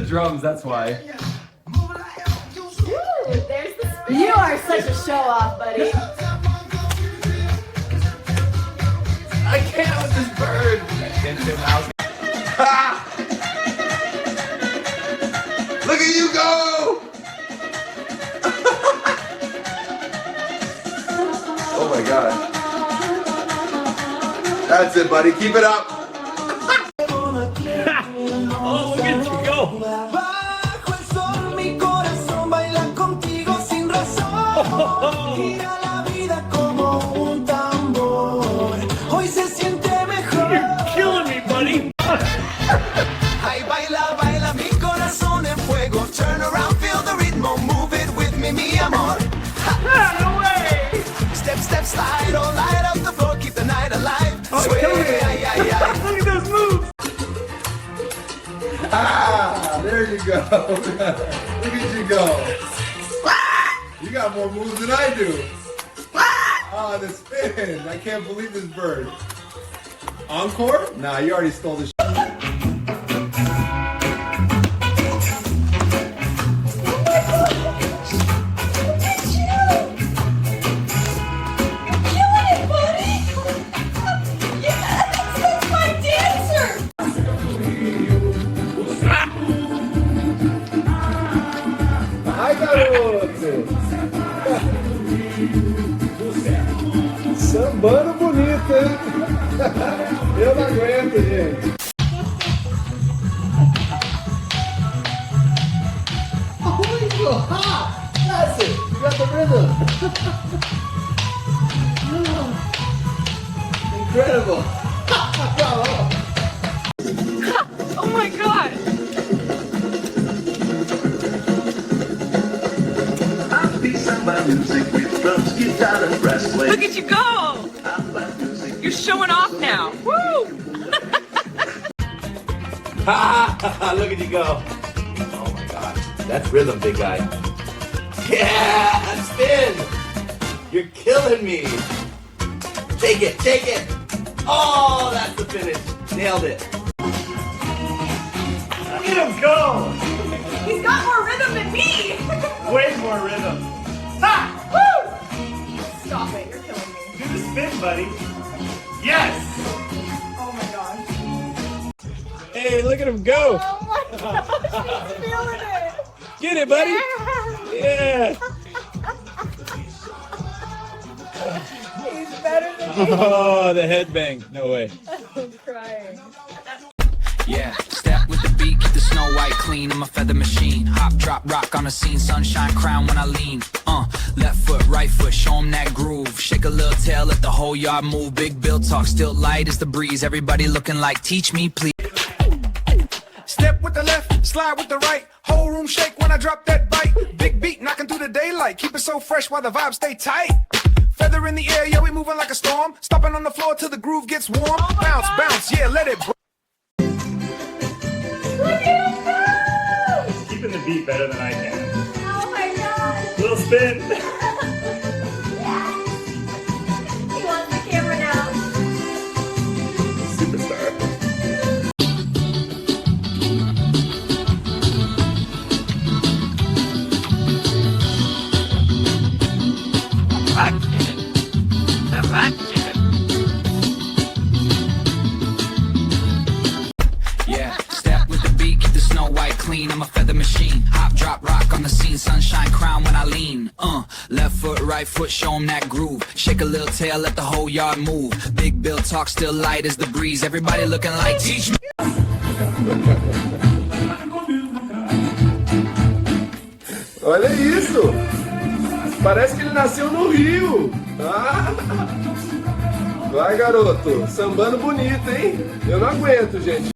the drums, that's why. There's the spin. You are such a show-off, buddy. I can't with this bird. Look at you go! Oh my god. That's it, buddy. Keep it up. Oh, look at you go. You're killing me, buddy. Ay, baila, baila, mi corazón en fuego. Turn around, feel the ritmo, move it with me, mi amor. No way. Step, step, slide, oh, light up the floor, keep the night alive. Oh, Sway, kill me. ay, ay, ay. Look at those moves. Ah, there you go. Look at you go. You got more moves than I do. Ah, the spin. I can't believe this bird. Encore? Nah, you already stole the Ai, garoto! Sambando bonito, hein? Eu não aguento, gente. Oh, that's it. You got the rhythm. Incredible. Oh my god. Music with drums, guitar, and brass play. Look at you go. You're showing off now. Woo! Look at you go. Oh my god. That's rhythm, big guy. Yeah, spin. You're killing me. Take it, take it. Oh, that's the finish. Nailed it. Look at him go. He's got more rhythm than me. Way more rhythm. Ha! Woo! Stop it, you're killing me. Do the spin, buddy. Yes! Oh my gosh. Hey, look at him go. Oh my gosh, he's feeling it. Get it, buddy. Yeah. He's better than me. Oh, the headbang. No way. I'm crying. Yeah, step with the beat, keep the snow white clean. I'm a feather machine. Hop, drop, rock on the scene. Sunshine crown when I lean. Left foot, right foot, show 'em that groove. Shake a little tail, let the whole yard move. Big bill talk, still light as the breeze. Everybody looking like, teach me, please. Step with the left, slide with the right. Whole room shake when I drop that bite. Big beat knocking through the daylight. Keep it so fresh while the vibes stay tight. Feather in the air, yeah, we moving like a storm. Stomping on the floor till the groove gets warm. Bounce, bounce, yeah, let it break. Look at him go! Keeping the beat better than I can. Oh my god! Little spin. He wants the camera now. Superstar. Yeah, step with the beat, keep the snow white clean. I'm a feather machine. Hop, drop, rock on the scene. Sunshine crown when I lean. Left foot, right foot, show 'em that groove. Shake a little tail, let the whole yard move. Big bill talk, still light as the breeze. Everybody looking like, teach me. Olha isso! Parece que ele nasceu no Rio! Ah. Vai, garoto! Sambando bonito, hein? Eu não aguento, gente!